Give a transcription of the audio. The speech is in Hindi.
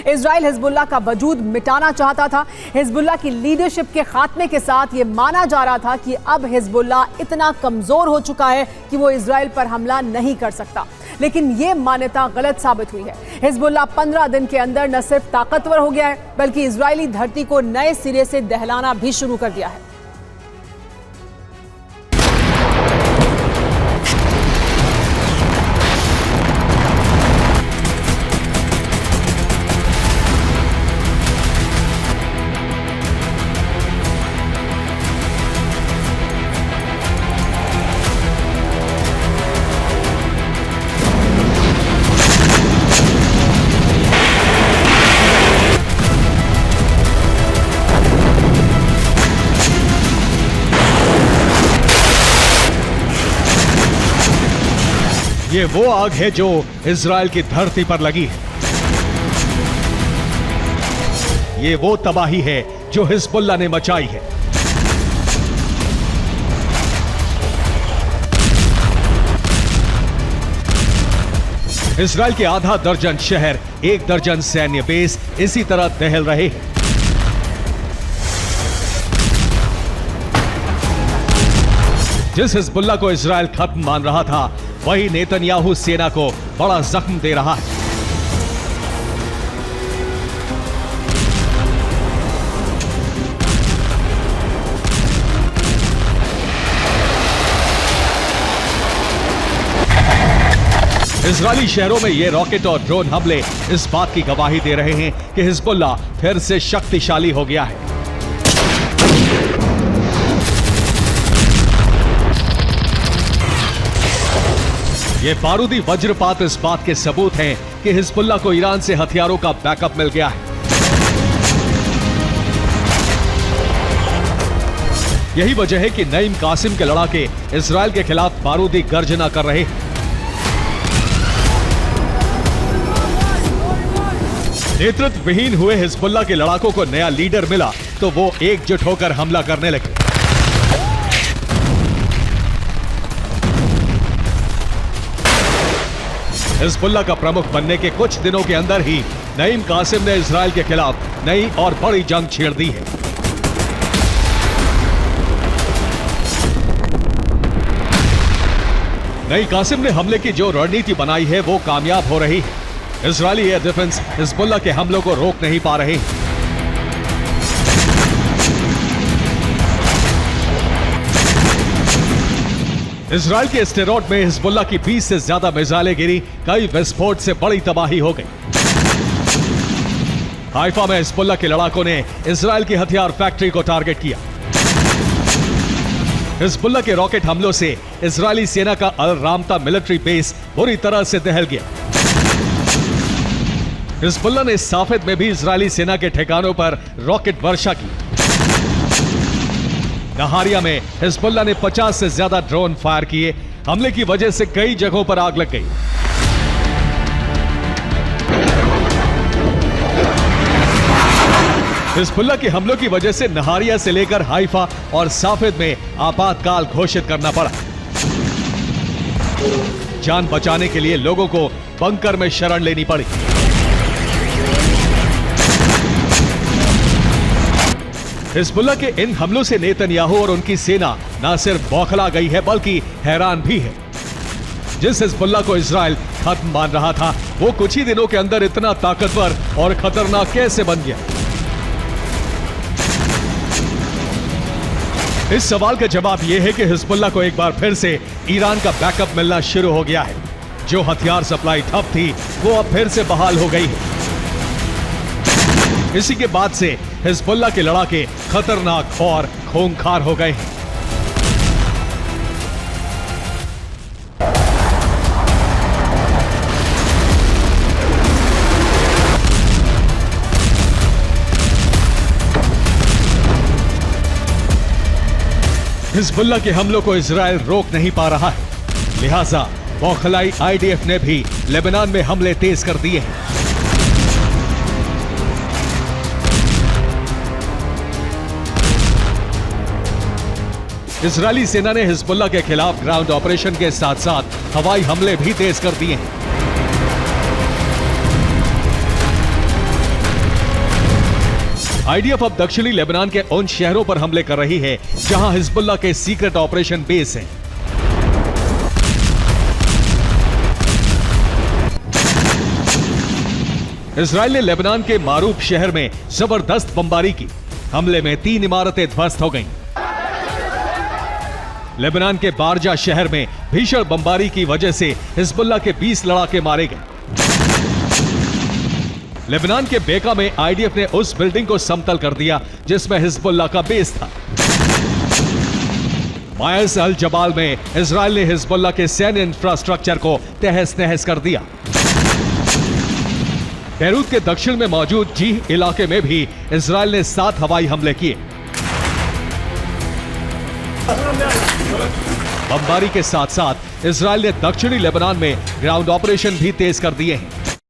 इजराइल हिजबुल्लाह का वजूद मिटाना चाहता था। हिजबुल्लाह की लीडरशिप के खात्मे के साथ ये माना जा रहा था कि अब हिजबुल्लाह इतना कमजोर हो चुका है कि वो इजराइल पर हमला नहीं कर सकता, लेकिन ये मान्यता गलत साबित हुई है। हिजबुल्लाह 15 दिन के अंदर न सिर्फ ताकतवर हो गया है, बल्कि इजरायली धरती को नए सिरे से दहलाना भी शुरू कर दिया है। ये वो आग है जो इजराइल की धरती पर लगी है। ये वो तबाही है जो हिजबुल्लाह ने मचाई है। इजराइल के आधा दर्जन शहर, 1 दर्जन सैन्य बेस इसी तरह दहल रहे हैं। जिस हिजबुल्लाह को इजराइल खत्म मान रहा था, वही नेतन्याहू सेना को बड़ा जख्म दे रहा है। इजरायली शहरों में ये रॉकेट और ड्रोन हमले इस बात की गवाही दे रहे हैं कि हिजबुल्लाह फिर से शक्तिशाली हो गया है। ये बारूदी वज्रपात इस बात के सबूत हैं कि हिजबुल्लाह को ईरान से हथियारों का बैकअप मिल गया है। यही वजह है कि नईम कासिम के लड़ाके इजराइल के खिलाफ बारूदी गर्जना कर रहे हैं। नेतृत्व विहीन हुए हिजबुल्लाह के लड़ाकों को नया लीडर मिला तो वो एकजुट होकर हमला करने लगे। हिजबुल्लाह का प्रमुख बनने के कुछ दिनों के अंदर ही नईम कासिम ने इजराइल के खिलाफ नई और बड़ी जंग छेड़ दी है। नई कासिम ने हमले की जो रणनीति बनाई है वो कामयाब हो रही है। इजरायली एयर डिफेंस हिजबुल्लाह के हमलों को रोक नहीं पा रहे। इजराइल के स्टेरोड में हिजबुल्लाह की 20 से ज्यादा मिसाइलें गिरी, कई विस्फोट से बड़ी तबाही हो गई। हाइफा में हिजबुल्लाह के लड़ाकों ने इजराइल की हथियार फैक्ट्री को टारगेट किया। हिजबुल्लाह के रॉकेट हमलों से इजरायली सेना का अल रामता मिलिट्री बेस बुरी तरह से दहल गया। हिजबुल्लाह ने साफेद में भी इजरायली सेना के ठिकानों पर रॉकेट वर्षा की। नहारिया में हिजबुल्लाह ने 50 से ज्यादा ड्रोन फायर किए। हमले की वजह से कई जगहों पर आग लग गई। हिजबुल्लाह के हमलों की वजह से नहारिया से लेकर हाइफा और साफेद में आपातकाल घोषित करना पड़ा। जान बचाने के लिए लोगों को बंकर में शरण लेनी पड़ी। हिजबुल्लाह के इन हमलों से नेतन्याहू और उनकी सेना न सिर्फ बौखला गई है बल्कि हैरान भी है। जिस हिजबुल्लाह को इजराइल खत्म मान रहा था, वो कुछ ही दिनों के अंदर इतना ताकतवर और खतरनाक कैसे बन गया? इस सवाल का जवाब यह है कि हिजबुल्लाह को एक बार फिर से ईरान का बैकअप मिलना शुरू हो गया है। जो हथियार सप्लाई ठप थी, वो अब फिर से बहाल हो गई है। इसी के बाद से हिजबुल्लाह के लड़ाके खतरनाक और खूंखार हो गए हैं। हिजबुल्लाह के हमलों को इजराइल रोक नहीं पा रहा है, लिहाजा बौखलाई आईडीएफ ने भी लेबनान में हमले तेज कर दिए हैं। इजरायली सेना ने हिजबुल्लाह के खिलाफ ग्राउंड ऑपरेशन के साथ साथ हवाई हमले भी तेज कर दिए हैं। आईडीएफ अब दक्षिणी लेबनान के उन शहरों पर हमले कर रही है जहां हिजबुल्लाह के सीक्रेट ऑपरेशन बेस हैं। इजराइल ने लेबनान के मारूफ शहर में जबरदस्त बमबारी की। हमले में 3 इमारतें ध्वस्त हो गईं। लेबनान के बारजा शहर में भीषण बमबारी की वजह से हिजबुल्लाह के 20 लड़ाके मारे गए। लेबनान के बेका में आईडीएफ ने उस बिल्डिंग को समतल कर दिया जिसमें हिजबुल्लाह का बेस था। मायस अल जबाल में इजराइल ने हिजबुल्लाह के सैन्य इंफ्रास्ट्रक्चर को तहस नहस कर दिया। बैरूत के दक्षिण में मौजूद जीह इलाके में भी इजराइल ने 7 हवाई हमले किए। बमबारी के साथ साथ इजराइल ने दक्षिणी लेबनान में ग्राउंड ऑपरेशन भी तेज कर दिए हैं।